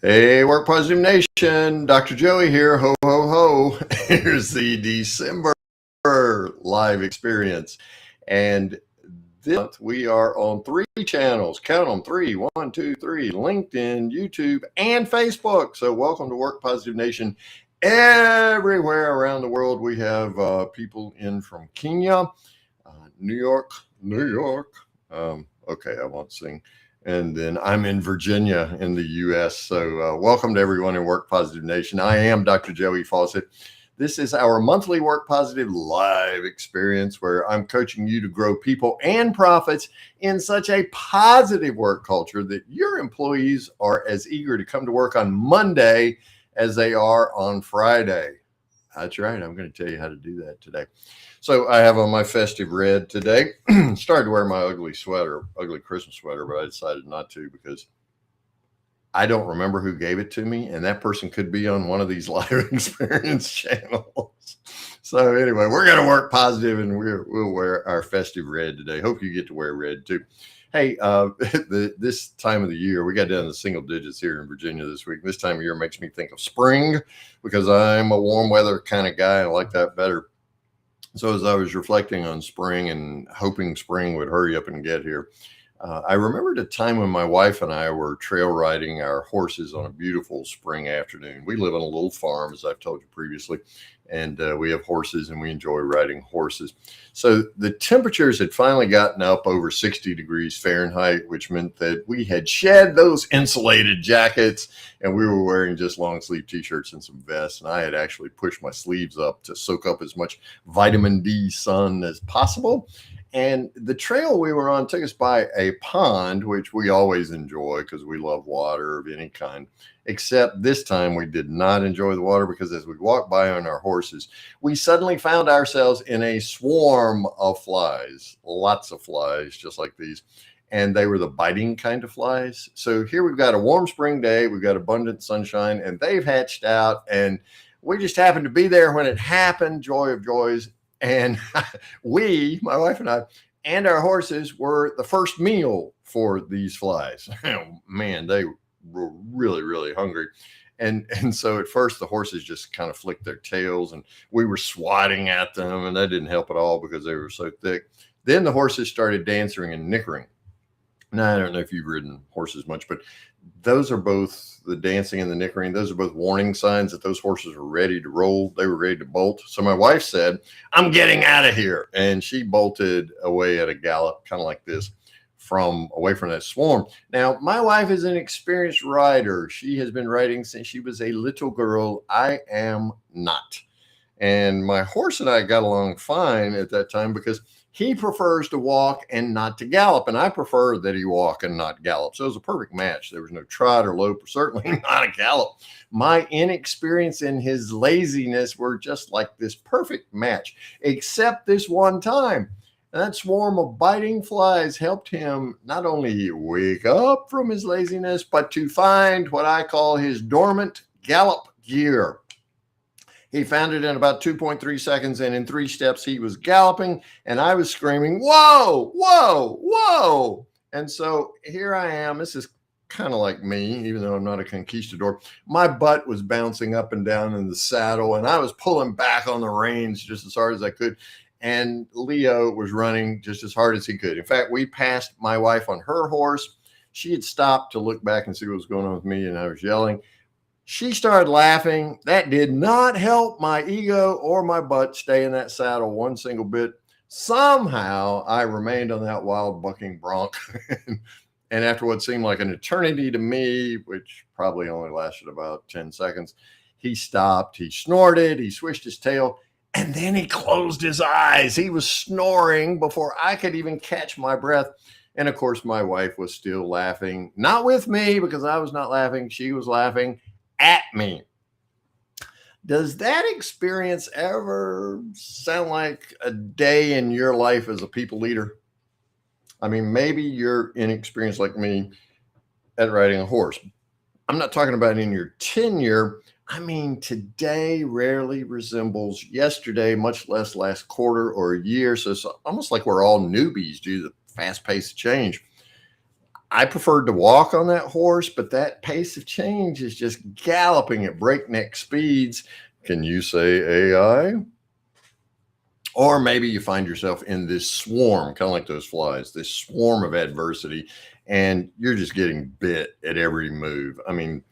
Hey, Work Positive Nation, Dr. Joey here. Ho, ho, ho. Here's the December live experience. And this month we are on 3 channels. Count them 3, 1, 2, 3, LinkedIn, YouTube, and Facebook. So welcome to Work Positive Nation. Everywhere around the world, we have people in from Kenya, New York. Okay, I won't sing. And then I'm in Virginia in the U.S. So welcome to everyone in Work Positive Nation. I am Dr. Joey Fawcett. This is our monthly Work Positive live experience where I'm coaching you to grow people and profits in such a positive work culture that your employees are as eager to come to work on Monday as they are on Friday. That's right. I'm going to tell you how to do that today. So I have on my festive red today. Started to wear my ugly Christmas sweater, but I decided not to because I don't remember who gave it to me, and that person could be on one of these live experience channels. So anyway, we're going to work positive, and we'll wear our festive red today. Hope you get to wear red too. Hey, this time of the year, we got down to single digits here in Virginia this week. This time of year makes me think of spring because I'm a warm weather kind of guy. I like that better. So as I was reflecting on spring and hoping spring would hurry up and get here, I remembered a time when my wife and I were trail riding our horses on a beautiful spring afternoon. We live on a little farm, as I've told you previously, and we have horses and we enjoy riding horses. So the temperatures had finally gotten up over 60 degrees Fahrenheit, which meant that we had shed those insulated jackets and we were wearing just long sleeve t-shirts and some vests. And I had actually pushed my sleeves up to soak up as much vitamin D sun as possible. And the trail we were on took us by a pond, which we always enjoy because we love water of any kind. Except this time we did not enjoy the water because as we walked by on our horses, we suddenly found ourselves in a swarm of flies, lots of flies, just like these. And they were the biting kind of flies. So here we've got a warm spring day. We've got abundant sunshine and they've hatched out. And we just happened to be there when it happened. Joy of joys. And we, my wife and I, and our horses were the first meal for these flies. Man, they were really, really hungry. And so at first the horses just kind of flicked their tails and we were swatting at them and that didn't help at all because they were so thick. Then the horses started dancing and nickering. Now, I don't know if you've ridden horses much, but those are both the dancing and the nickering. Those are both warning signs that those horses were ready to roll. They were ready to bolt. So my wife said, I'm getting out of here. And she bolted away at a gallop, kind of like this, away from that swarm. Now, my wife is an experienced rider. She has been riding since she was a little girl. I am not. And my horse and I got along fine at that time because he prefers to walk and not to gallop. And I prefer that he walk and not gallop. So it was a perfect match. There was no trot or lope, or certainly not a gallop. My inexperience and his laziness were just like this perfect match, except this one time. And that swarm of biting flies helped him not only wake up from his laziness, but to find what I call his dormant gallop gear. He found it in about 2.3 seconds, and in 3 steps, he was galloping, and I was screaming, whoa, whoa, whoa. And so here I am. This is kind of like me, even though I'm not a conquistador. My butt was bouncing up and down in the saddle, and I was pulling back on the reins just as hard as I could. And Leo was running just as hard as he could. In fact, we passed my wife on her horse. She had stopped to look back and see what was going on with me, and I was yelling. She started laughing. That did not help my ego or my butt stay in that saddle one single bit. Somehow I remained on that wild bucking bronc. And after what seemed like an eternity to me, which probably only lasted about 10 seconds, he stopped, he snorted, he swished his tail, and then he closed his eyes. He was snoring before I could even catch my breath. And of course, my wife was still laughing, not with me because I was not laughing. She was laughing at me. Does that experience ever sound like a day in your life as a people leader? I mean, maybe you're inexperienced like me at riding a horse. I'm not talking about in your tenure. I mean, today rarely resembles yesterday, much less last quarter or a year. So it's almost like we're all newbies due to the fast pace of change. I preferred to walk on that horse, but that pace of change is just galloping at breakneck speeds. Can you say AI? Or maybe you find yourself in this swarm, kind of like those flies, this swarm of adversity, and you're just getting bit at every move. I mean,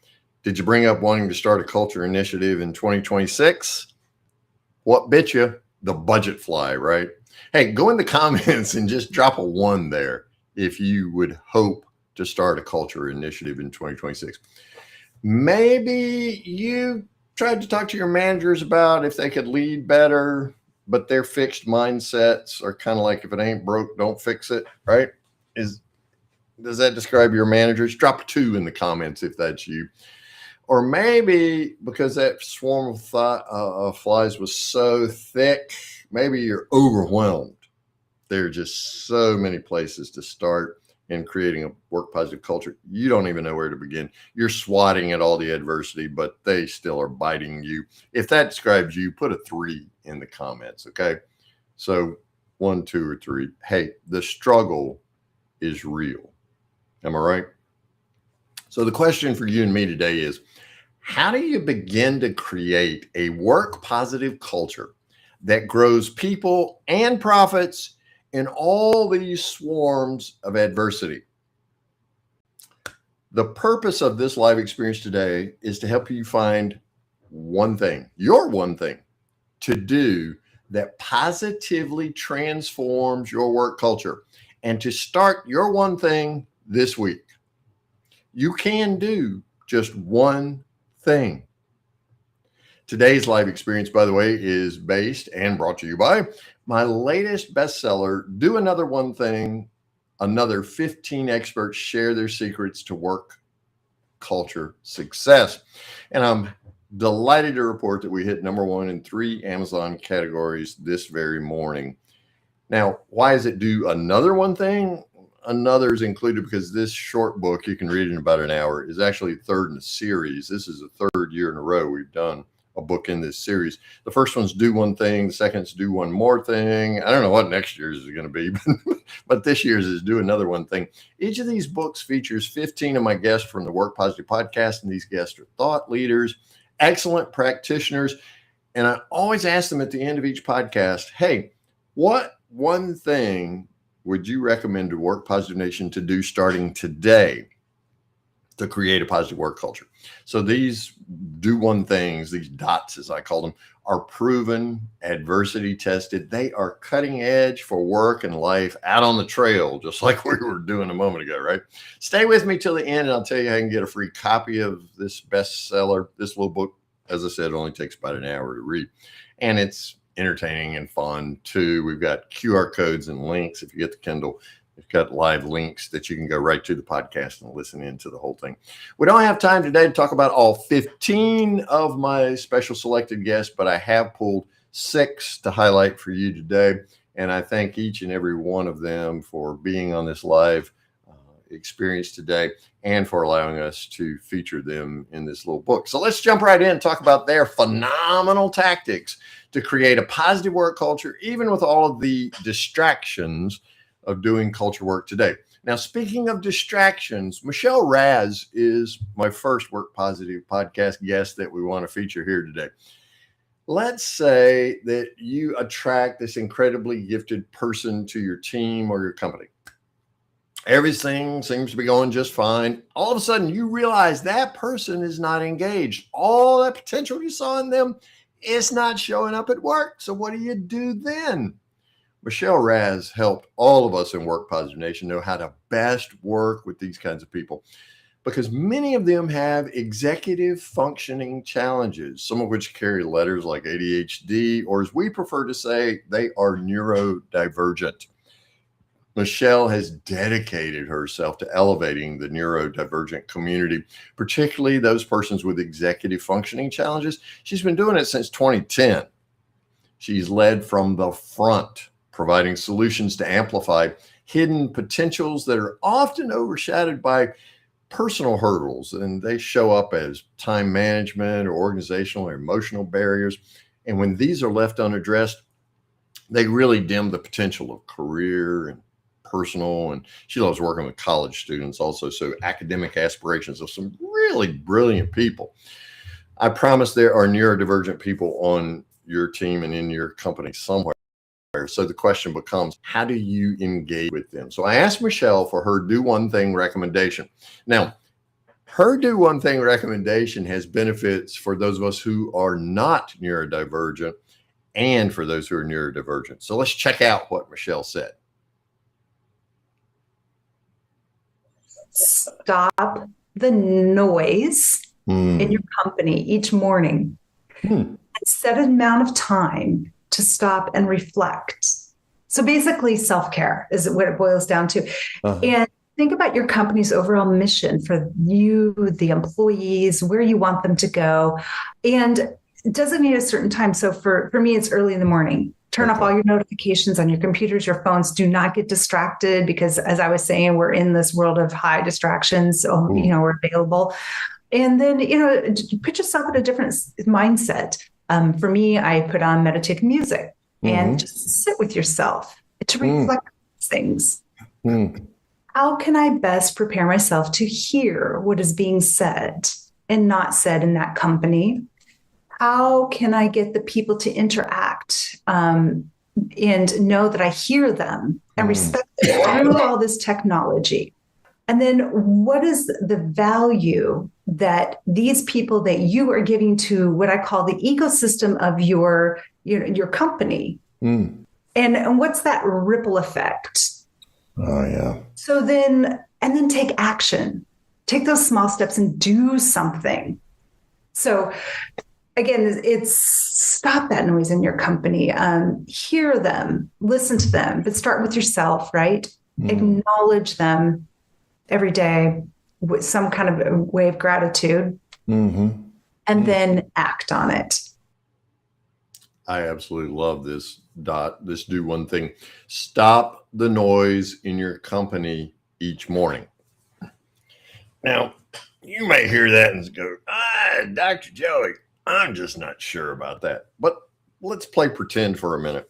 did you bring up wanting to start a culture initiative in 2026? What bit you? The budget fly, right? Hey, go in the comments and just drop a 1 there if you would hope to start a culture initiative in 2026. Maybe you tried to talk to your managers about if they could lead better, but their fixed mindsets are kind of like, if it ain't broke, don't fix it, right? Does that describe your managers? Drop a 2 in the comments if that's you. Or maybe because that swarm of flies was so thick, maybe you're overwhelmed. There are just so many places to start in creating a work positive culture. You don't even know where to begin. You're swatting at all the adversity, but they still are biting you. If that describes you, put a 3 in the comments, okay? So 1, 2, or 3. Hey, the struggle is real. Am I right? So the question for you and me today is, how do you begin to create a work positive culture that grows people and profits in all these swarms of adversity? The purpose of this live experience today is to help you find one thing, your one thing to do that positively transforms your work culture, and to start your one thing this week. You can do just one thing. Today's live experience, by the way, is based and brought to you by my latest bestseller, Do Another One Thing. Another 15 experts share their secrets to work culture success. And I'm delighted to report that we hit #1 in 3 Amazon categories this very morning. Now, why is it Do Another One Thing? Another is included because this short book, you can read in about an hour, is actually third in the series. This is the 3rd year in a row we've done a book in this series. The first one's Do One Thing. The second's Do One More Thing. I don't know what next year's is going to be, but this year's is Do Another One Thing. Each of these books features 15 of my guests from the Work Positive podcast, and these guests are thought leaders, excellent practitioners. And I always ask them at the end of each podcast, hey, what one thing would you recommend to Work Positive Nation to do starting today to create a positive work culture? So these do one things, these dots, as I call them, are proven, adversity tested. They are cutting edge for work and life out on the trail, just like we were doing a moment ago, right? Stay with me till the end, and I'll tell you how you can get a free copy of this bestseller. This little book, as I said, only takes about an hour to read, and it's entertaining and fun too. We've got QR codes and links. If you get the Kindle, it's got live links that you can go right to the podcast and listen into the whole thing. We don't have time today to talk about all 15 of my special selected guests, but I have pulled 6 to highlight for you today. And I thank each and every one of them for being on this live experience today and for allowing us to feature them in this little book. So let's jump right in and talk about their phenomenal tactics to create a positive work culture, even with all of the distractions of doing culture work today. Now, speaking of distractions, Michelle Raz is my first Work Positive podcast guest that we want to feature here today. Let's say that you attract this incredibly gifted person to your team or your company. Everything seems to be going just fine. All of a sudden, you realize that person is not engaged. All that potential you saw in them is not showing up at work. So what do you do then? Michelle Raz helped all of us in Work Positive Nation know how to best work with these kinds of people, because many of them have executive functioning challenges, some of which carry letters like ADHD, or as we prefer to say, they are neurodivergent. Michelle has dedicated herself to elevating the neurodivergent community, particularly those persons with executive functioning challenges. She's been doing it since 2010. She's led from the front, providing solutions to amplify hidden potentials that are often overshadowed by personal hurdles, and they show up as time management or organizational or emotional barriers. And when these are left unaddressed, they really dim the potential of career and personal, and she loves working with college students also. So academic aspirations of some really brilliant people. I promise there are neurodivergent people on your team and in your company somewhere. So the question becomes, how do you engage with them? So I asked Michelle for her do one thing recommendation. Now, her do one thing recommendation has benefits for those of us who are not neurodivergent and for those who are neurodivergent. So let's check out what Michelle said. Stop the noise in your company each morning. Set an amount of time to stop and reflect. So basically, self-care is what it boils down to. And think about your company's overall mission for you, the employees, where you want them to go, and designate a certain time. So for me, it's early in the morning. Turn off all your notifications on your computers, your phones. Do not get distracted because, as I was saying, we're in this world of high distractions. So, we're available. And then, put yourself in a different mindset. For me, I put on meditative music and just sit with yourself to reflect on things. How can I best prepare myself to hear what is being said and not said in that company? How can I get the people to interact and know that I hear them and respect them through all this technology? And then what is the value that these people that you are giving to what I call the ecosystem of your company? And what's that ripple effect? Oh, yeah. So then take action. Take those small steps and do something. So again, it's stop that noise in your company. Hear them, listen to them, but start with yourself, right? Acknowledge them every day with some kind of a way of gratitude, and then act on it. I absolutely love this, Dot. This do one thing. Stop the noise in your company each morning. Now, you may hear that and go, Dr. Joey, I'm just not sure about that. But let's play pretend for a minute.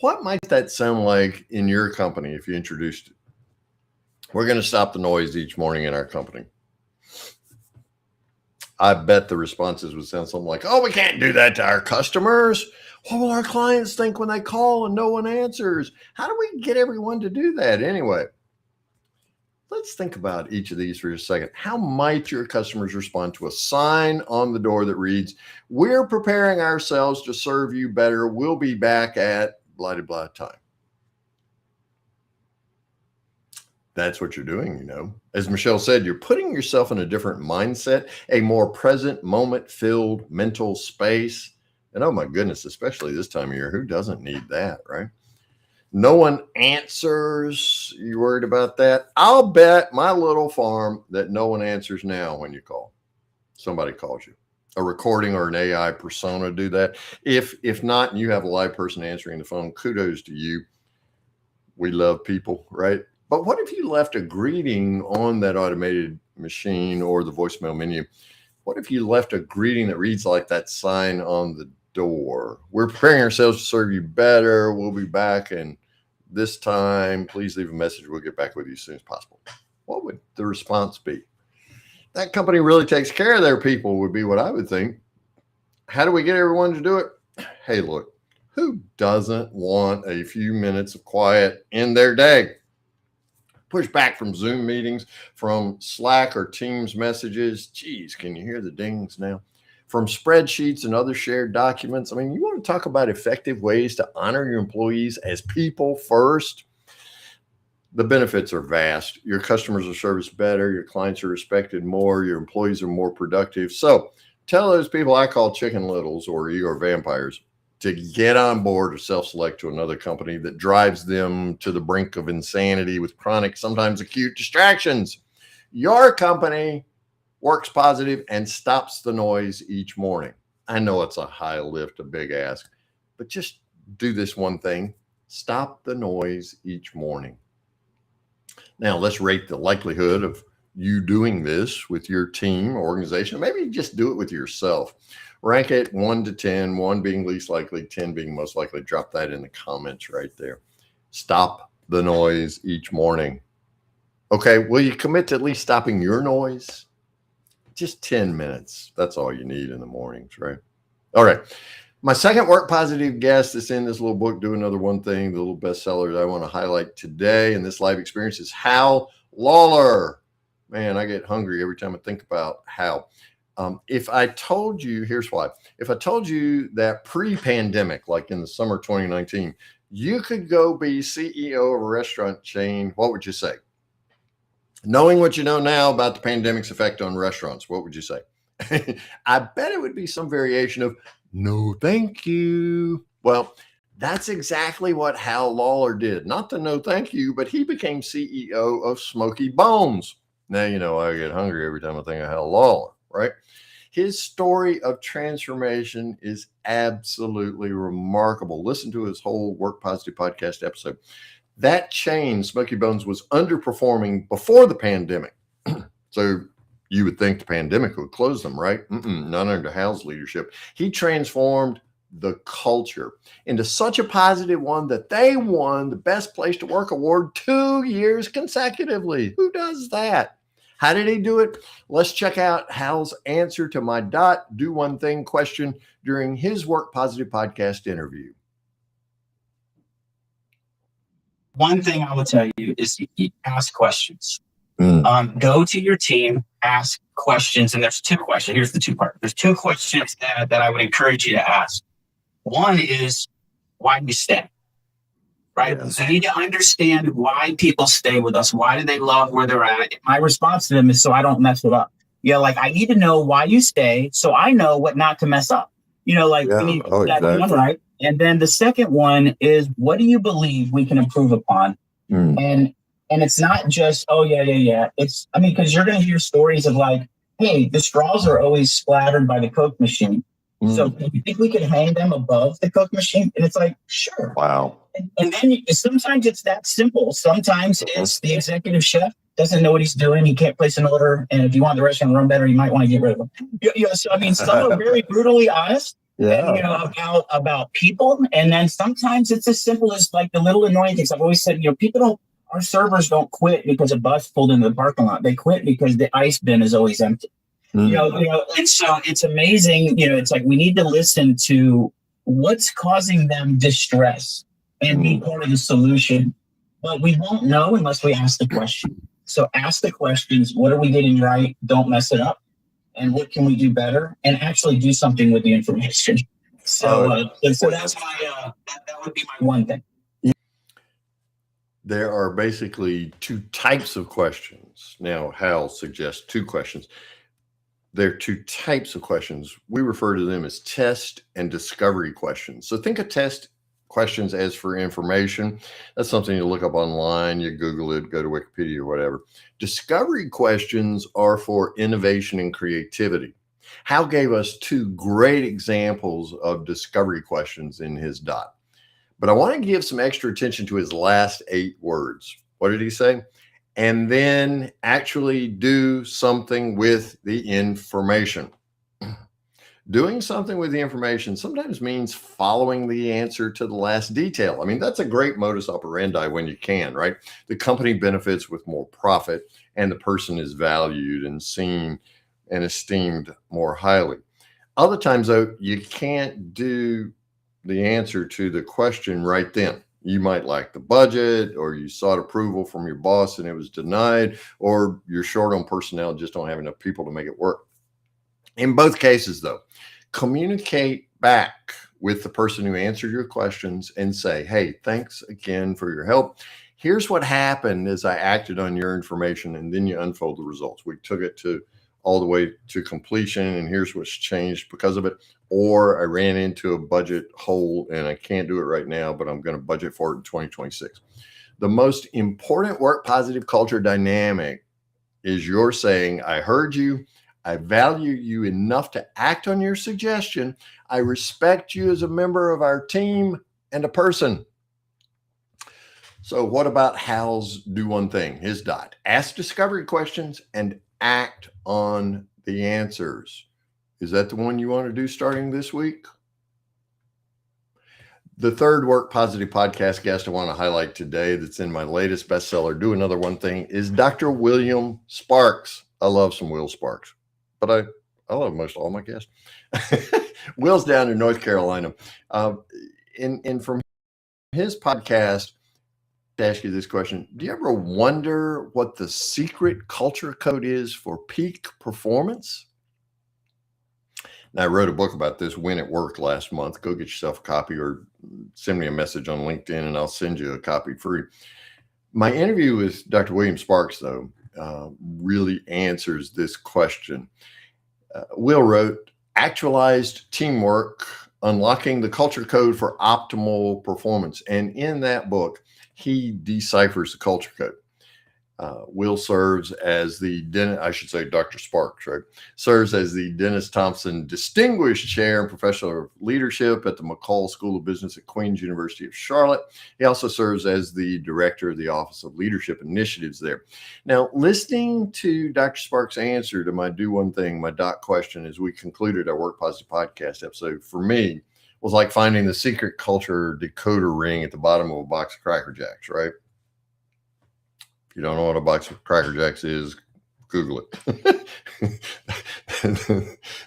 What might that sound like in your company if you introduced it? We're going to stop the noise each morning in our company. I bet the responses would sound something like, we can't do that to our customers. What will our clients think when they call and no one answers? How do we get everyone to do that anyway? Let's think about each of these for a second. How might your customers respond to a sign on the door that reads, "We're preparing ourselves to serve you better. We'll be back at blah, blah, blah time." That's what you're doing, As Michelle said, you're putting yourself in a different mindset, a more present moment-filled mental space. And oh my goodness, especially this time of year, who doesn't need that, right? No one answers. You worried about that? I'll bet my little farm that no one answers now when you call. Somebody calls you. A recording or an AI persona do that. If not, and you have a live person answering the phone, kudos to you. We love people, right? But what if you left a greeting on that automated machine or the voicemail menu? What if you left a greeting that reads like that sign on the door? "We're preparing ourselves to serve you better. We'll be back and this time. Please leave a message. We'll get back with you as soon as possible." What would the response be? That company really takes care of their people would be what I would think. How do we get everyone to do it? Hey, look, who doesn't want a few minutes of quiet in their day? Push back from Zoom meetings, from Slack or Teams messages. Geez, can you hear the dings now? From spreadsheets and other shared documents. I mean, you want to talk about effective ways to honor your employees as people first? The benefits are vast. Your customers are serviced better. Your clients are respected more. Your employees are more productive. So tell those people I call chicken littles or Eeyore vampires to get on board or self-select to another company that drives them to the brink of insanity with chronic, sometimes acute distractions. Your company works positive and stops the noise each morning. I know it's a high lift, a big ask, but just do this one thing. Stop the noise each morning. Now, let's rate the likelihood of you doing this with your team or organization. Maybe just do it with yourself. Rank it 1 to 10, 1 being least likely, 10 being most likely. Drop that in the comments right there. Stop the the noise each morning. Okay, will you commit to at least stopping your noise? Just 10 minutes. That's all you need in the mornings, right? All right. My second work positive guest that's in this little book, Do Another One Thing, the little bestseller that I want to highlight today in this live experience is Hal Lawler. Man, I get hungry every time I think about Hal. If I told you, here's why. If I told you that pre-pandemic, like in the summer 2019, you could go be CEO of a restaurant chain, what would you say? Knowing what you know now about the pandemic's effect on restaurants, what would you say? I bet it would be some variation of no, thank you. Well, that's exactly what Hal Lawler did. Not the no, thank you, but he became CEO of Smoky Bones. Now, you know, I get hungry every time I think of Hal Lawler, right? His story of transformation is absolutely remarkable. Listen to his whole Work Positive podcast episode. That chain, Smoky Bones, was underperforming before the pandemic. So you would think the pandemic would close them, right? Not under Hal's leadership. He transformed the culture into such a positive one that they won the Best Place to Work award 2 years consecutively. Who does that? How did he do it? Let's check out Hal's answer to my do one thing question during his Work Positive podcast interview. One thing I will tell you is you ask questions. Go to your team, ask questions, and there's 2 questions. Here's the 2 part. There's 2 questions that I would encourage you to ask. One is, why do you stay? Right? Yes. So you need to understand why people stay with us. Why do they love where they're at? My response to them is so I don't mess it up. Like I need to know why you stay so I know what not to mess up. We need that one, right? And then the second one is, what do you believe we can improve upon? And it's not just, It's, because you're going to hear stories of like, hey, the straws are always splattered by the Coke machine. So do you think we can hang them above the Coke machine? And it's like, sure. Wow. And then sometimes it's that simple. Sometimes it's the executive chef doesn't know what he's doing. He can't place an order. And if you want the restaurant to run better, you might want to get rid of him. Some are very brutally honest. About people. And then sometimes it's as simple as like the little annoying things. I've always said, our servers don't quit because a bus pulled into the parking lot. They quit because the ice bin is always empty. And so it's amazing. It's like we need to listen to what's causing them distress and be part of the solution. But we won't know unless we ask the question. So ask the questions. What are we getting right? Don't mess it up. And what can we do better? And actually do something with the information. So that's my that would be my one thing. There are basically 2 types of questions. Now, Hal suggests 2 questions. There are 2 types of questions. We refer to them as test and discovery questions. So think of test questions as for information. That's something you look up online, you Google it, go to Wikipedia or whatever. Discovery questions are for innovation and creativity. Hal gave us 2 great examples of discovery questions in his dot. But I want to give some extra attention to his last 8 words. What did he say? And then actually do something with the information. Doing something with the information sometimes means following the answer to the last detail. That's a great modus operandi when you can, right? The company benefits with more profit and the person is valued and seen and esteemed more highly. Other times, though, you can't do the answer to the question right then. You might lack the budget, or you sought approval from your boss and it was denied, or you're short on personnel, just don't have enough people to make it work. In both cases, though, communicate back with the person who answered your questions and say, hey, thanks again for your help. Here's what happened as I acted on your information, and then you unfold the results. We took it all the way to completion, and here's what's changed because of it. Or I ran into a budget hole and I can't do it right now, but I'm going to budget for it in 2026. The most important work positive culture dynamic is you're saying, I heard you. I value you enough to act on your suggestion. I respect you as a member of our team and a person. So what about Hal's do one thing, his dot? Ask discovery questions and act on the answers. Is that the one you want to do starting this week? The third Work Positive podcast guest I want to highlight today that's in my latest bestseller, Do Another One Thing, is Dr. William Sparks. I love some Will Sparks, but I love most all my guests. Will's down in North Carolina. And from his podcast, to ask you this question, do you ever wonder what the secret culture code is for peak performance? Now, I wrote a book about this, When It Worked, last month. Go get yourself a copy or send me a message on LinkedIn and I'll send you a copy free. My interview with Dr. William Sparks, though, really answers this question. Will wrote, Actualized Teamwork, Unlocking the Culture Code for Optimal Performance. And in that book, he deciphers the culture code. Will serves as the Dr. Sparks, right? Serves as the Dennis Thompson Distinguished Chair in Professional Leadership at the McCall School of Business at Queen's University of Charlotte. He also serves as the Director of the Office of Leadership Initiatives there. Now, listening to Dr. Sparks' answer to my Do One Thing, my doc question, as we concluded our Work Positive podcast episode, for me, was like finding the secret culture decoder ring at the bottom of a box of Cracker Jacks, right? If you don't know what a box of Cracker Jacks is, Google it.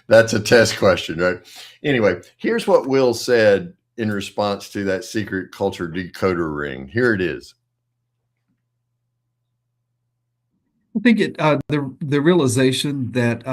That's a test question, right? Anyway, here's what Will said in response to that secret culture decoder ring. Here it is. I think the realization that,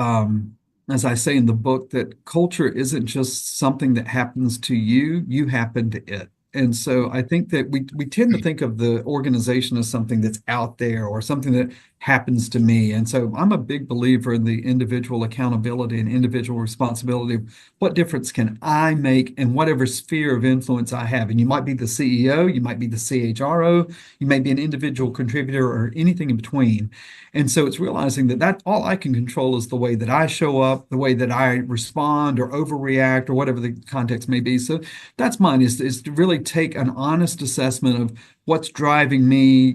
as I say in the book, that culture isn't just something that happens to you, you happen to it. And so I think that we tend to think of the organization as something that's out there or something that happens to me. And so I'm a big believer in the individual accountability and individual responsibility of what difference can I make in whatever sphere of influence I have. And you might be the CEO, you might be the CHRO, you may be an individual contributor or anything in between. And so it's realizing that all I can control is the way that I show up, the way that I respond or overreact or whatever the context may be. So that's mine, is to really take an honest assessment of what's driving me,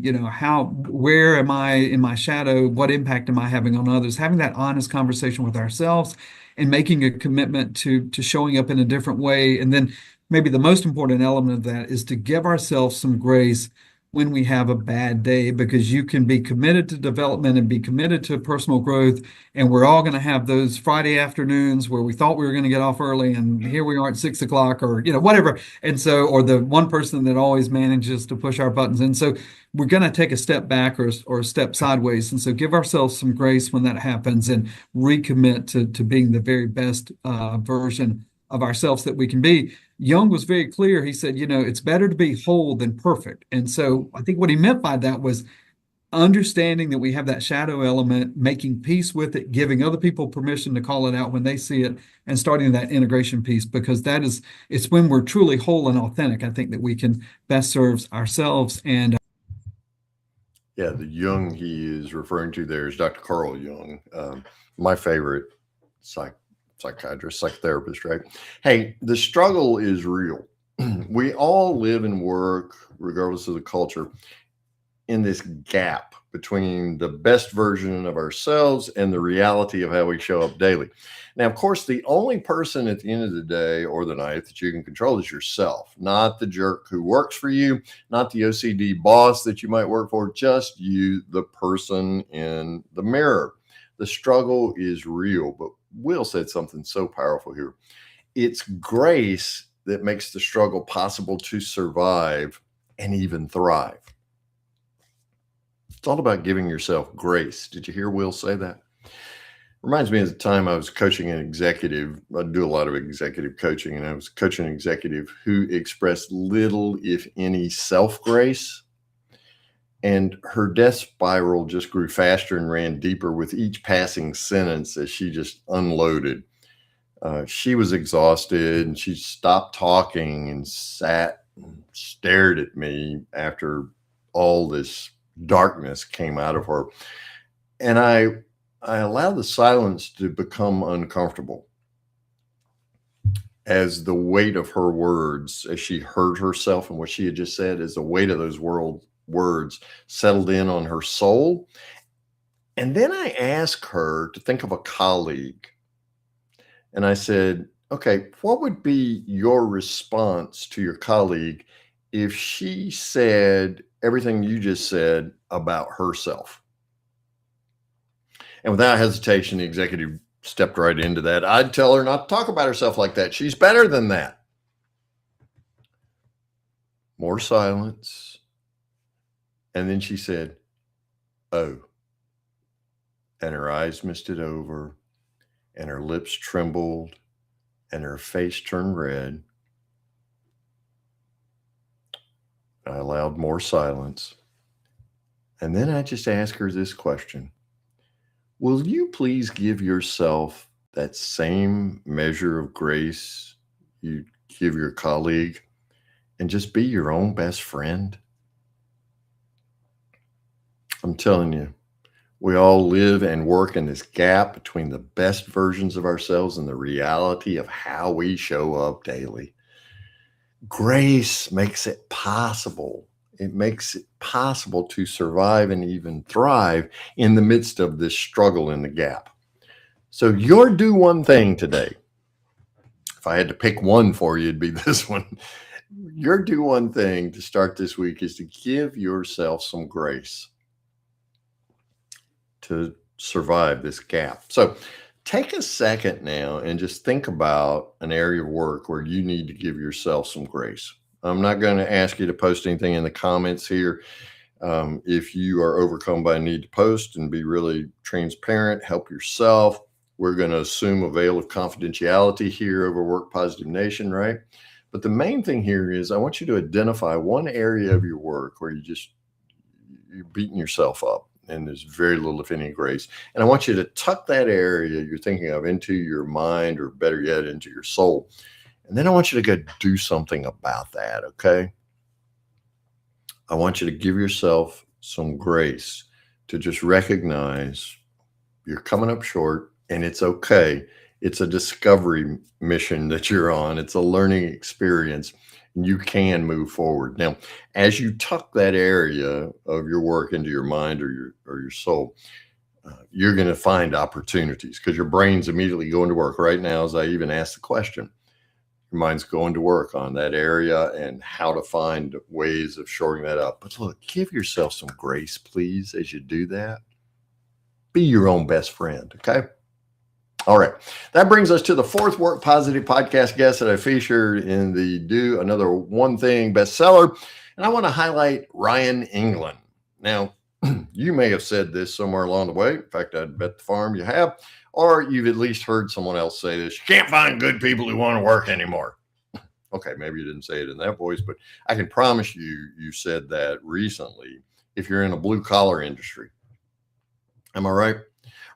where am I in my shadow, what impact am I having on others, having that honest conversation with ourselves and making a commitment to showing up in a different way. And then maybe the most important element of that is to give ourselves some grace when we have a bad day, because you can be committed to development and be committed to personal growth. And we're all going to have those Friday afternoons where we thought we were going to get off early and here we are at 6 o'clock or, whatever. And so, or the one person that always manages to push our buttons. And so we're going to take a step back or a step sideways. And so give ourselves some grace when that happens and recommit to being the very best version of ourselves that we can be. Jung was very clear. He said, it's better to be whole than perfect. And so I think what he meant by that was understanding that we have that shadow element, making peace with it, giving other people permission to call it out when they see it, and starting that integration piece, because it's when we're truly whole and authentic, I think, that we can best serve ourselves. And yeah, the Jung he is referring to there is Dr. Carl Jung, my favorite psychiatrist, psychotherapist, right? Hey, the struggle is real. We all live and work, regardless of the culture, in this gap between the best version of ourselves and the reality of how we show up daily. Now, of course, the only person at the end of the day or the night that you can control is yourself, not the jerk who works for you, not the OCD boss that you might work for, just you, the person in the mirror. The struggle is real, but Will said something so powerful here. It's grace that makes the struggle possible to survive and even thrive. It's all about giving yourself grace. Did you hear Will say that? Reminds me of the time I was coaching an executive. I do a lot of executive coaching, and I was coaching an executive who expressed little, if any, self-grace. And her death spiral just grew faster and ran deeper with each passing sentence as she just unloaded. She was exhausted and she stopped talking and sat and stared at me after all this darkness came out of her. And I allowed the silence to become uncomfortable as the weight of her words, as she heard herself and what she had just said, as the weight of those words settled in on her soul. And then I asked her to think of a colleague. And I said, Okay, what would be your response to your colleague if she said everything you just said about herself? And without hesitation, the executive stepped right into that. I'd tell her not to talk about herself like that. She's better than that. More silence. And then she said, "Oh." And her eyes misted over, and her lips trembled, and her face turned red. I allowed more silence. And then I just asked her this question: will you please give yourself that same measure of grace you give your colleague and just be your own best friend? I'm telling you, we all live and work in this gap between the best versions of ourselves and the reality of how we show up daily. Grace makes it possible. It makes it possible to survive and even thrive in the midst of this struggle in the gap. So your do one thing today. If I had to pick one for you, it'd be this one. Your do one thing to start this week is to give yourself some grace to survive this gap. So take a second now and just think about an area of work where you need to give yourself some grace. I'm not going to ask you to post anything in the comments here. If you are overcome by a need to post and be really transparent, help yourself. We're going to assume a veil of confidentiality here over Work Positive Nation, right? But the main thing here is I want you to identify one area of your work where you're beating yourself up and there's very little, if any, grace. And I want you to tuck that area you're thinking of into your mind, or better yet, into your soul. And then I want you to go do something about that, okay? I want you to give yourself some grace to just recognize you're coming up short, and it's okay. It's a discovery mission that you're on. It's a learning experience. You can move forward. Now, as you tuck that area of your work into your mind or your soul, you're going to find opportunities because your brain's immediately going to work right now. As I even asked the question, your mind's going to work on that area and how to find ways of shoring that up. But look, give yourself some grace, please, as you do that. Be your own best friend, okay? All right. That brings us to the fourth Work Positive podcast guest that I featured in the Do Another One Thing bestseller. And I want to highlight Ryan England. Now, you may have said this somewhere along the way. In fact, I'd bet the farm you have, or you've at least heard someone else say this: you can't find good people who want to work anymore. Okay, maybe you didn't say it in that voice, but I can promise you said that recently if you're in a blue collar industry. Am I right?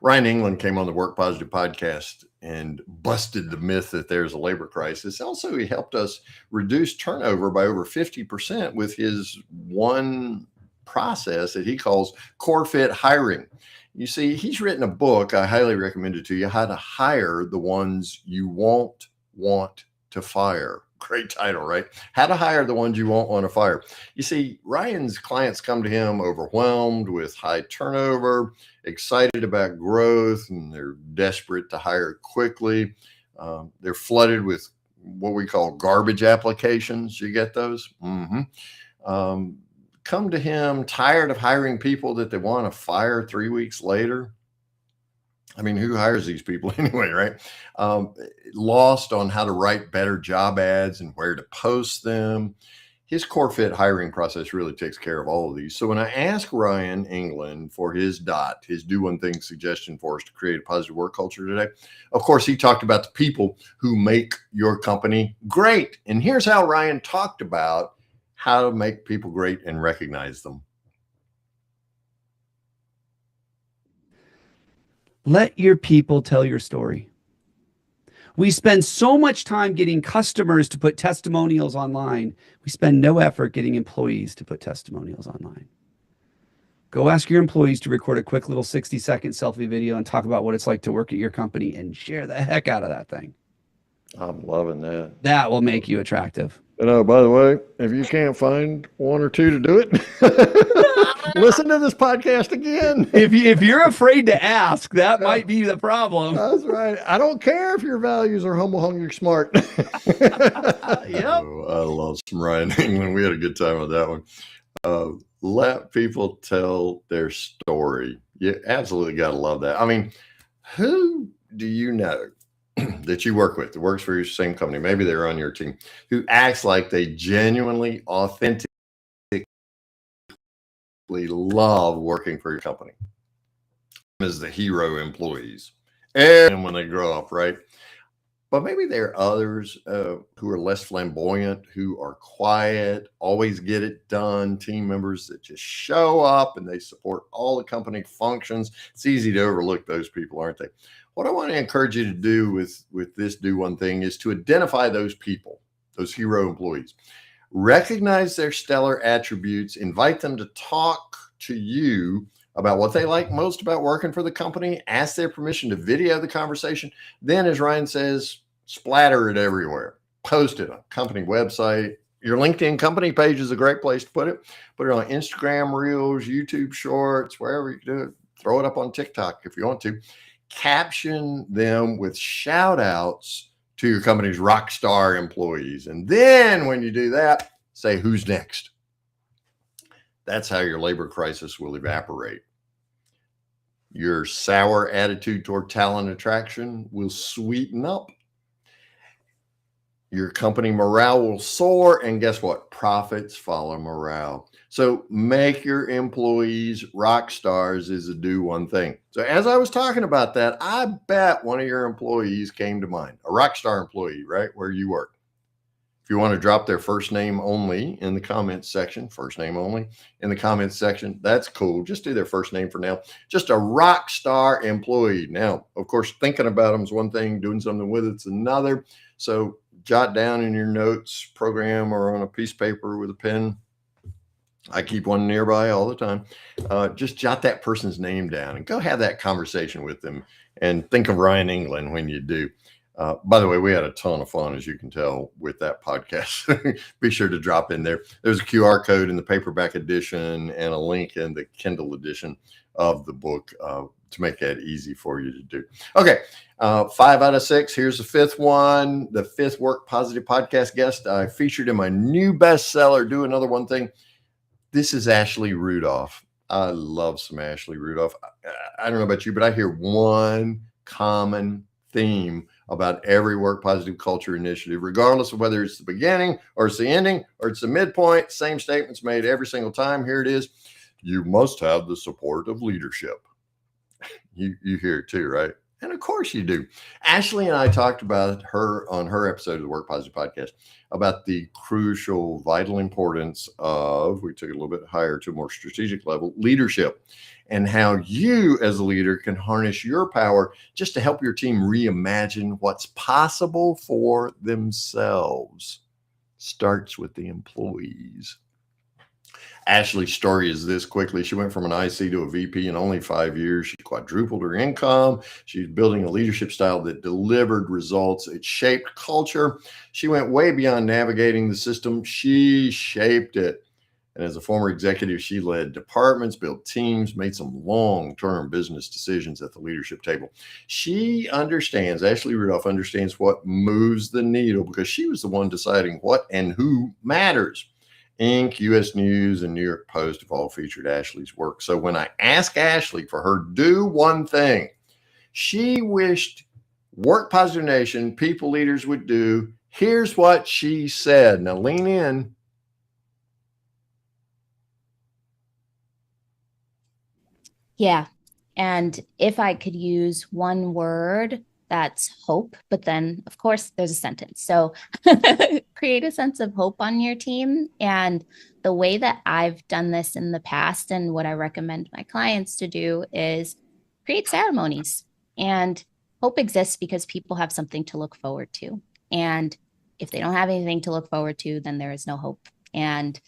Ryan England came on the Work Positive podcast and busted the myth that there's a labor crisis. Also, he helped us reduce turnover by over 50% with his one process that he calls core fit hiring. You see, he's written a book, I highly recommend it to you, How to Hire the Ones You Won't Want to Fire. Great title, right? How to Hire the Ones You Won't Want to Fire. You see, Ryan's clients come to him overwhelmed with high turnover, excited about growth, and they're desperate to hire quickly. They're flooded with what we call garbage applications. You get those? Come to him tired of hiring people that they want to fire 3 weeks later. I mean, who hires these people anyway, right? Lost on how to write better job ads and where to post them. His core fit hiring process really takes care of all of these. So when I asked Ryan England for his do one thing suggestion for us to create a positive work culture today, of course, he talked about the people who make your company great. And here's how Ryan talked about how to make people great and recognize them. Let your people tell your story. We spend so much time getting customers to put testimonials online. We spend no effort getting employees to put testimonials online. Go ask your employees to record a quick little 60-second selfie video and talk about what it's like to work at your company, and share the heck out of that thing. I'm loving that. That will make you attractive. And by the way, if you can't find one or two to do it, Listen to this podcast again. If you're afraid to ask, that might be the problem. That's right. I don't care if your values are humble, hungry, smart. Yep. Oh, I love some Ryan England. We had a good time with that one. Let people tell their story. You absolutely got to love that. I mean, who do you know that you work with that works for your same company? Maybe they're on your team, who acts like they genuinely, authentically love working for your company as the hero employees. And when they grow up, right? But maybe there are others who are less flamboyant, who are quiet, always get it done, team members that just show up and they support all the company functions. It's easy to overlook those people, aren't they? What I want to encourage you to do with this Do One Thing is to identify those people, those hero employees. Recognize their stellar attributes, invite them to talk to you about what they like most about working for the company, ask their permission to video the conversation. Then, as Ryan says, splatter it everywhere. Post it on company website. Your LinkedIn company page is a great place to put it. Put it on Instagram Reels, YouTube Shorts, wherever you do it. Throw it up on TikTok if you want to. Caption them with shout outs to your company's rock star employees. And then when you do that, say, who's next? That's how your labor crisis will evaporate. Your sour attitude toward talent attraction will sweeten up. Your company morale will soar. And guess what? Profits follow morale. So make your employees rock stars is a Do One Thing. So as I was talking about that, I bet one of your employees came to mind, a rock star employee, right? Where you work. If you want to drop their first name only in the comments section, first name only in the comments section, that's cool. Just do their first name for now. Just a rock star employee. Now, of course, thinking about them is one thing, doing something with it's another. So jot down in your notes program or on a piece of paper with a pen. I keep one nearby all the time. Just jot that person's name down and go have that conversation with them and think of Ryan England when you do. By the way, we had a ton of fun, as you can tell, with that podcast. Be sure to drop in there. There's a QR code in the paperback edition and a link in the Kindle edition of the book to make that easy for you to do. Okay, 5 out of 6. Here's the fifth one, the fifth Work Positive podcast guest I featured in my new bestseller, Do Another One Thing. This is Ashley Rudolph. I love some Ashley Rudolph. I don't know about you, but I hear one common theme about every Work Positive Culture initiative, regardless of whether it's the beginning or it's the ending or it's the midpoint. Same statements made every single time. Here it is. You must have the support of leadership. You hear it too, right? And of course you do. Ashley and I talked about her on her episode of the Work Positive podcast about the crucial, vital importance of, we took it a little bit higher to a more strategic level, leadership, and how you as a leader can harness your power just to help your team reimagine what's possible for themselves. Starts with the employees. Ashley's story is this quickly. She went from an IC to a VP in only 5 years. She quadrupled her income. She's building a leadership style that delivered results. It shaped culture. She went way beyond navigating the system. She shaped it. And as a former executive, she led departments, built teams, made some long-term business decisions at the leadership table. Ashley Rudolph understands what moves the needle because she was the one deciding what and who matters. Inc., U.S. News, and New York Post have all featured Ashley's work. So when I asked Ashley for her Do One Thing she wished Work Positive Nation people leaders would do, here's what she said. Now lean in. Yeah. And if I could use one word, that's hope. But then, of course, there's a sentence. So create a sense of hope on your team. And the way that I've done this in the past and what I recommend my clients to do is create ceremonies. And hope exists because people have something to look forward to. And if they don't have anything to look forward to, then there is no hope. And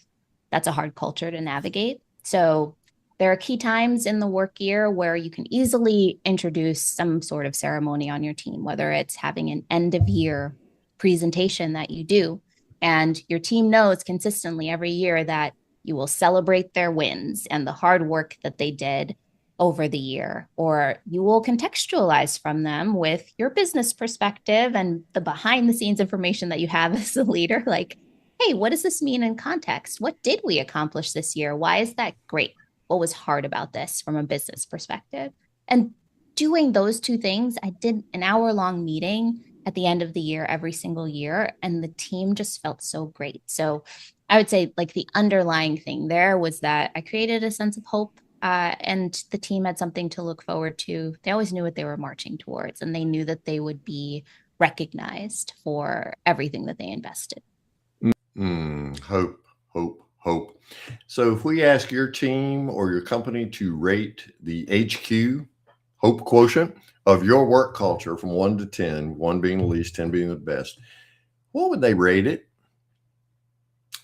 that's a hard culture to navigate. So there are key times in the work year where you can easily introduce some sort of ceremony on your team, whether it's having an end of year presentation that you do, and your team knows consistently every year that You will celebrate their wins and the hard work that they did over the year, or you will contextualize from them with your business perspective and the behind the scenes information that you have as a leader. Like, hey, what does this mean in context? What did we accomplish this year? Why is that great? What was hard about this from a business perspective? And doing those two things, I did an hour-long meeting at the end of the year, every single year, and the team just felt so great. So I would say like the underlying thing there was that I created a sense of hope, and the team had something to look forward to. They always knew what they were marching towards, and they knew that they would be recognized for everything that they invested. Hope, hope, hope. So if we ask your team or your company to rate the HQ, hope quotient, of your work culture from 1 to 10, 1 being the least, 10 being the best, what would they rate it?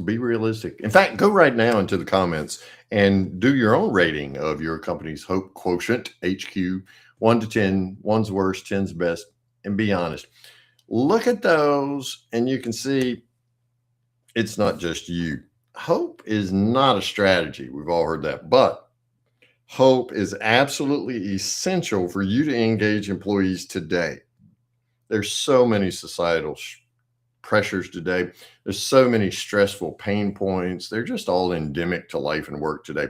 Be realistic. In fact, go right now into the comments and do your own rating of your company's hope quotient, HQ, 1 to 10, 1's worst, 10's best, and be honest. Look at those and you can see it's not just you. Hope is not a strategy. We've all heard that, but hope is absolutely essential for you to engage employees today. There's so many societal pressures today. There's so many stressful pain points. They're just all endemic to life and work today.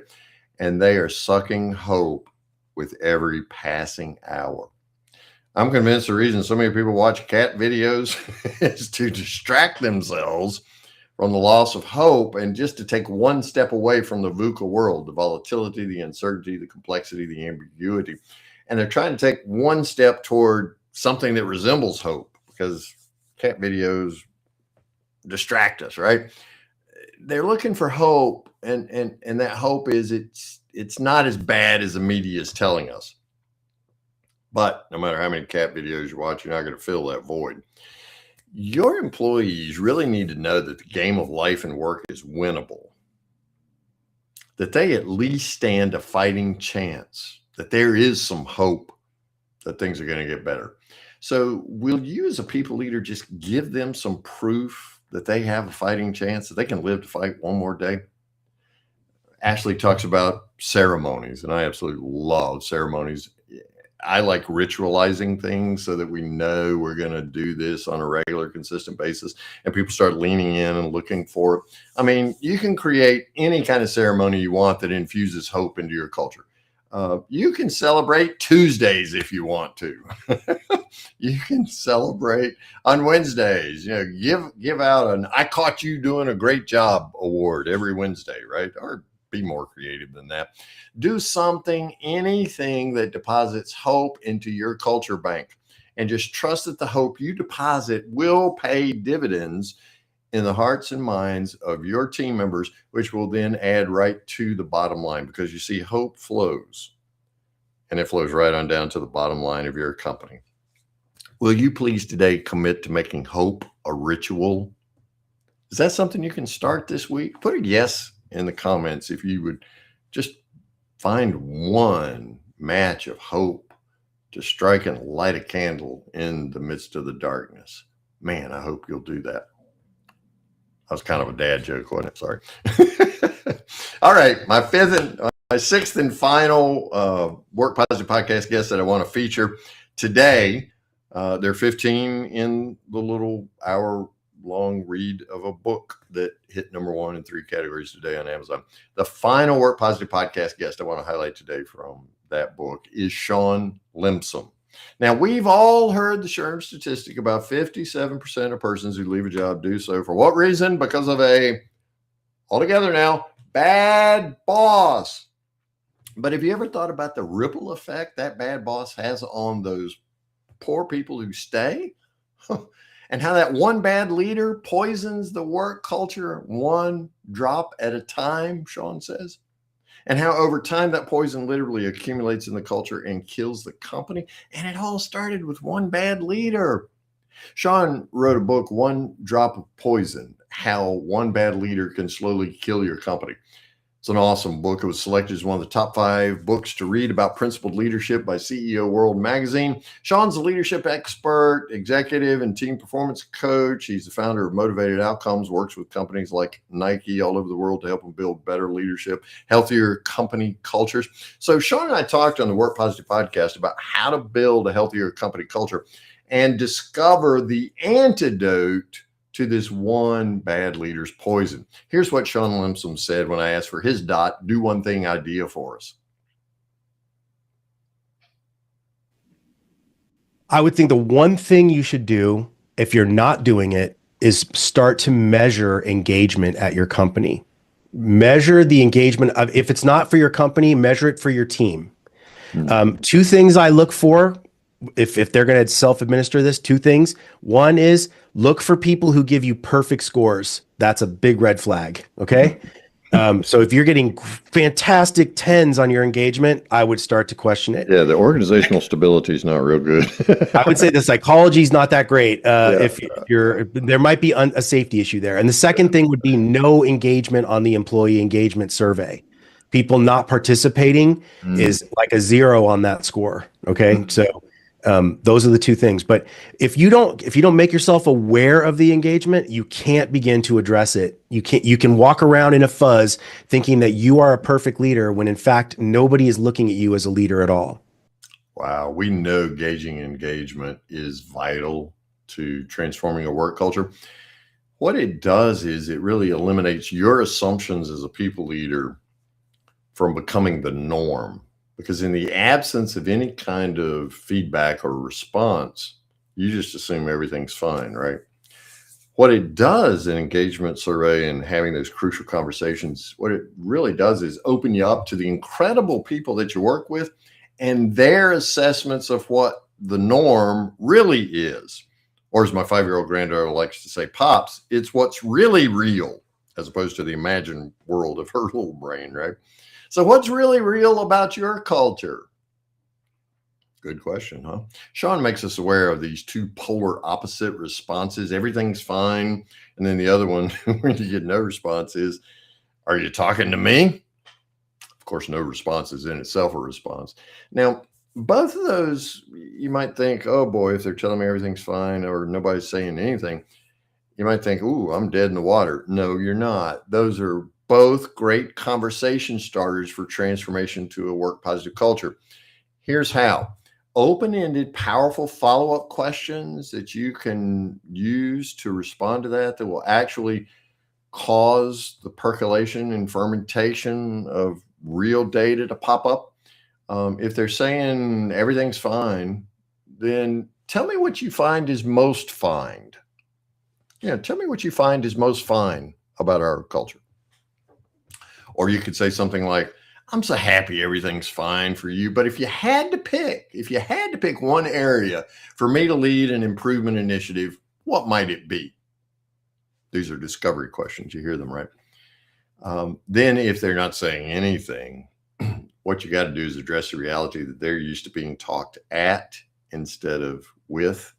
And they are sucking hope with every passing hour. I'm convinced the reason so many people watch cat videos is to distract themselves from the loss of hope and just to take one step away from the VUCA world, the volatility, the uncertainty, the complexity, the ambiguity. And they're trying to take one step toward something that resembles hope because cat videos distract us, right? They're looking for hope, and that hope is it's not as bad as the media is telling us. But no matter how many cat videos you watch, you're not going to fill that void. Your employees really need to know that the game of life and work is winnable, that they at least stand a fighting chance, that there is some hope that things are going to get better. So will you as a people leader just give them some proof that they have a fighting chance, that they can live to fight one more day? Ashley talks about ceremonies, and I absolutely love ceremonies. I like ritualizing things so that we know we're going to do this on a regular, consistent basis, and people start leaning in and looking for it. I mean, you can create any kind of ceremony you want that infuses hope into your culture. You can celebrate Tuesdays if you want to. You can celebrate on Wednesdays. You know, give out an "I caught you doing a great job" award every Wednesday, right? Or be more creative than that. Do something, anything that deposits hope into your culture bank, and just trust that the hope you deposit will pay dividends in the hearts and minds of your team members, which will then add right to the bottom line, because you see, hope flows and it flows right on down to the bottom line of your company. Will you please today commit to making hope a ritual? Is that something you can start this week? Put a yes in the comments if you would just find one match of hope to strike and light a candle in the midst of the darkness. Man, I hope you'll do that. That was kind of a dad joke, wasn't it? Sorry. All right, my sixth and final Work Positive podcast guest that I want to feature today. There are 15 in the little hour-long read of a book that hit #1 in 3 categories today on Amazon. The final Work Positive podcast guest I want to highlight today from that book is Shawn Limsom. Now, we've all heard the SHRM statistic about 57% of persons who leave a job do so for what reason? Because of a, altogether now, bad boss. But have you ever thought about the ripple effect that bad boss has on those poor people who stay? And how that one bad leader poisons the work culture one drop at a time, Shawn says. And how over time that poison literally accumulates in the culture and kills the company. And it all started with one bad leader. Shawn wrote a book, One Drop of Poison, How One Bad Leader Can Slowly Kill Your Company. It's an awesome book. It was selected as one of the top 5 books to read about principled leadership by CEO World Magazine. Sean's a leadership expert, executive, and team performance coach. He's the founder of Motivated Outcomes, works with companies like Nike all over the world to help them build better leadership, healthier company cultures. So Sean and I talked on the Work Positive podcast about how to build a healthier company culture and discover the antidote to this one bad leader's poison. Here's what Sean Limsom said when I asked for his do one thing idea for us. I would think the one thing you should do if you're not doing it is start to measure engagement at your company. Measure the engagement of, if it's not for your company, measure it for your team. 2 things I look for if they're going to self-administer this, 2 things. One is look for people who give you perfect scores. That's a big red flag. Okay. So if you're getting fantastic 10s on your engagement, I would start to question it. Yeah, the organizational stability is not real good. I would say the psychology is not that great. If you're, there might be a safety issue there. And the second thing would be no engagement on the employee engagement survey. People not participating is like a 0 on that score. Okay. So those are the 2 things. But if you don't make yourself aware of the engagement, you can't begin to address it. You can walk around in a fuzz thinking that you are a perfect leader when in fact nobody is looking at you as a leader at all. Wow. We know gauging engagement is vital to transforming a work culture. What it does is it really eliminates your assumptions as a people leader from becoming the norm. Because in the absence of any kind of feedback or response, you just assume everything's fine, right? What it does in engagement survey and having those crucial conversations, what it really does is open you up to the incredible people that you work with and their assessments of what the norm really is. Or as my 5-year-old granddaughter likes to say, Pops, it's what's really real, as opposed to the imagined world of her little brain, right? So what's really real about your culture? Good question, huh? Sean makes us aware of these 2 polar opposite responses. Everything's fine. And then the other one, when you get no response, is, are you talking to me? Of course, no response is in itself a response. Now, both of those, you might think, oh boy, if they're telling me everything's fine or nobody's saying anything, you might think, ooh, I'm dead in the water. No, you're not. Those are both great conversation starters for transformation to a work positive culture. Here's how. Open-ended, powerful follow-up questions that you can use to respond to that will actually cause the percolation and fermentation of real data to pop up. If they're saying everything's fine, then tell me what you find is most fine. Yeah, tell me what you find is most fine about our culture. Or you could say something like, I'm so happy everything's fine for you, but if you had to pick one area for me to lead an improvement initiative, what might it be? These are discovery questions. You hear them, right? Then if they're not saying anything, what you got to do is address the reality that they're used to being talked at instead of with.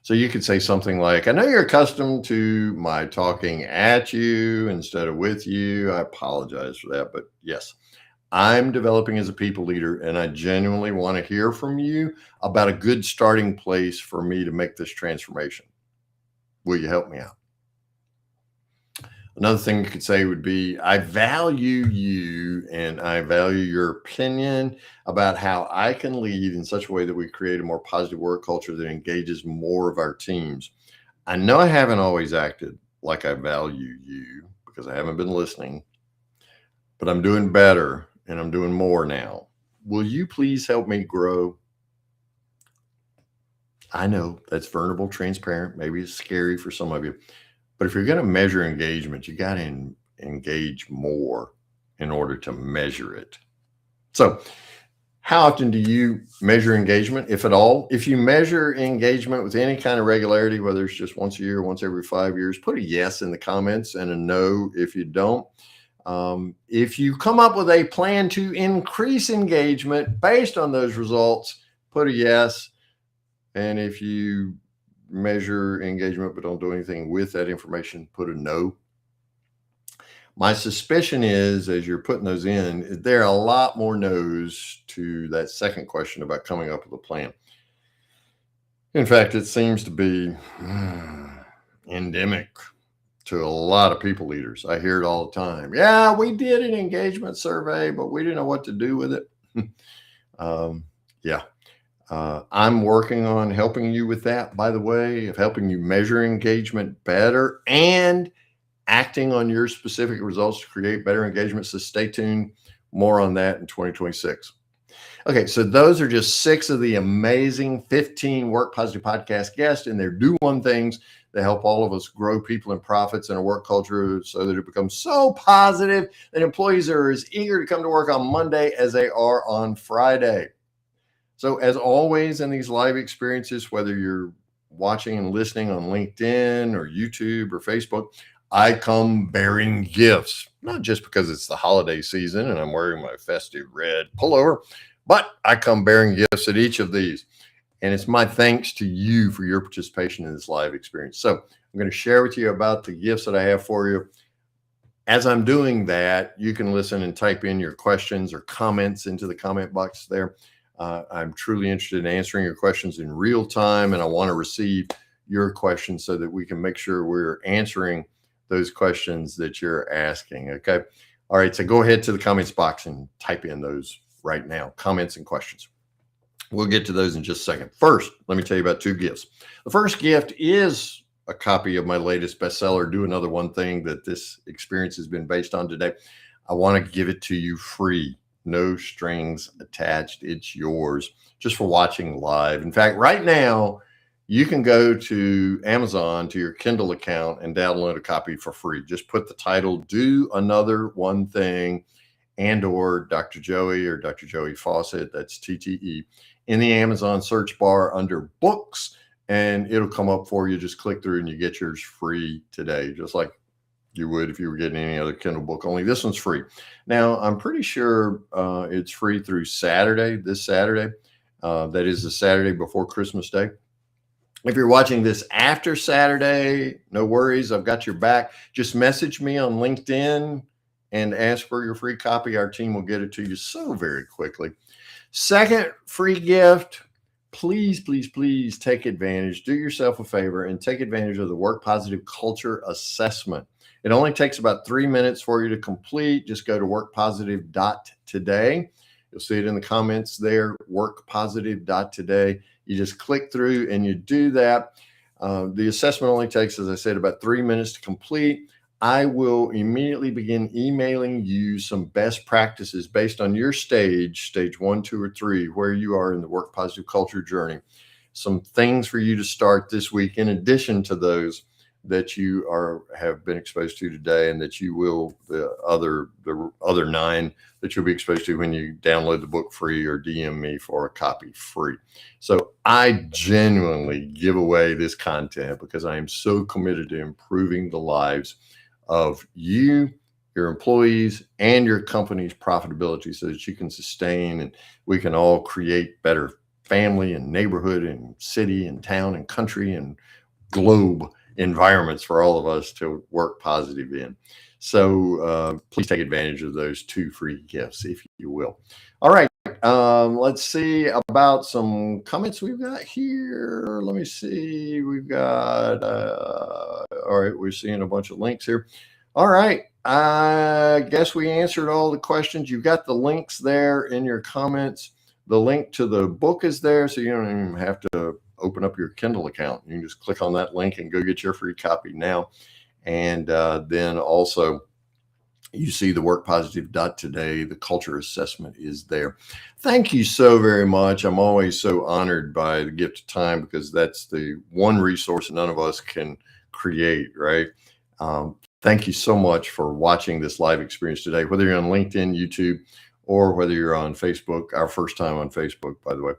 So you could say something like, I know you're accustomed to my talking at you instead of with you. I apologize for that, but yes, I'm developing as a people leader and I genuinely want to hear from you about a good starting place for me to make this transformation. Will you help me out? Another thing you could say would be, I value you and I value your opinion about how I can lead in such a way that we create a more positive work culture that engages more of our teams. I know I haven't always acted like I value you because I haven't been listening, but I'm doing better and I'm doing more now. Will you please help me grow? I know that's vulnerable, transparent. Maybe it's scary for some of you. But if you're going to measure engagement, you got to engage more in order to measure it. So how often do you measure engagement, if at all? If you measure engagement with any kind of regularity, whether it's just once a year, once every 5 years, put a yes in the comments and a no if you don't. If you come up with a plan to increase engagement based on those results, put a yes. And if you measure engagement but don't do anything with that information, put a no. My suspicion is, as you're putting those in, there are a lot more no's to that second question about coming up with a plan. In fact, it seems to be endemic to a lot of people leaders. I hear it all the time. Yeah, we did an engagement survey, but we didn't know what to do with it. Yeah. I'm working on helping you with that, by the way, of helping you measure engagement better and acting on your specific results to create better engagement. So stay tuned. More on that in 2026. Okay, so those are just 6 of the amazing 15 Work Positive podcast guests, and they're do one things that help all of us grow people and profits in a work culture so that it becomes so positive that employees are as eager to come to work on Monday as they are on Friday. So as always in these live experiences, whether you're watching and listening on LinkedIn or YouTube or Facebook, I come bearing gifts, not just because it's the holiday season and I'm wearing my festive red pullover, but I come bearing gifts at each of these. And it's my thanks to you for your participation in this live experience. So I'm going to share with you about the gifts that I have for you. As I'm doing that, you can listen and type in your questions or comments into the comment box there. I'm truly interested in answering your questions in real time, and I want to receive your questions so that we can make sure we're answering those questions that you're asking. Okay. All right. So go ahead to the comments box and type in those right now, comments and questions. We'll get to those in just a second. First, let me tell you about 2 gifts. The first gift is a copy of my latest bestseller, Do Another One Thing, that this experience has been based on today. I want to give it to you free. No strings attached. It's yours just for watching live. In fact, right now, you can go to Amazon to your Kindle account and download a copy for free. Just put the title, Do Another One Thing, and or Dr. Joey or Dr. Joey Fawcett, that's TTE, in the Amazon search bar under books, and it'll come up for you. Just click through and you get yours free today, just like you would if you were getting any other Kindle book, only this one's free. Now, I'm pretty sure it's free through Saturday, this Saturday. That is the Saturday before Christmas Day. If you're watching this after Saturday, no worries. I've got your back. Just message me on LinkedIn and ask for your free copy. Our team will get it to you so very quickly. Second free gift, please, please, please take advantage. Do yourself a favor and take advantage of the Work Positive Culture Assessment. It only takes about 3 minutes for you to complete. Just go to workpositive.today. You'll see it in the comments there, workpositive.today. You just click through and you do that. The assessment only takes, as I said, about 3 minutes to complete. I will immediately begin emailing you some best practices based on your stage 1, 2, or 3, where you are in the Work Positive Culture journey. Some things for you to start this week, in addition to those that you have been exposed to today, and that you will the other 9 that you'll be exposed to when you download the book free or DM me for a copy free. So I genuinely give away this content because I am so committed to improving the lives of you, your employees, and your company's profitability so that you can sustain and we can all create better family and neighborhood and city and town and country and globe environments for all of us to work positive in. So please take advantage of those 2 free gifts, if you will. All right. Let's see about some comments we've got here. Let me see. We've got, all right, we're seeing a bunch of links here. All right. I guess we answered all the questions. You've got the links there in your comments. The link to the book is there, so you don't even have to open up your Kindle account. You can just click on that link and go get your free copy now. And then also you see the workpositive.today, the culture assessment is there. Thank you so very much. I'm always so honored by the gift of time because that's the one resource none of us can create, right? Thank you so much for watching this live experience today, whether you're on LinkedIn, YouTube, or whether you're on Facebook, our first time on Facebook, by the way.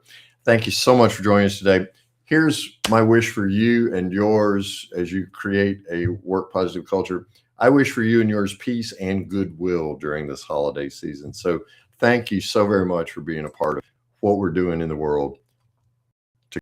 Thank you so much for joining us today. Here's my wish for you and yours as you create a work positive culture. I wish for you and yours peace and goodwill during this holiday season. So thank you so very much for being a part of what we're doing in the world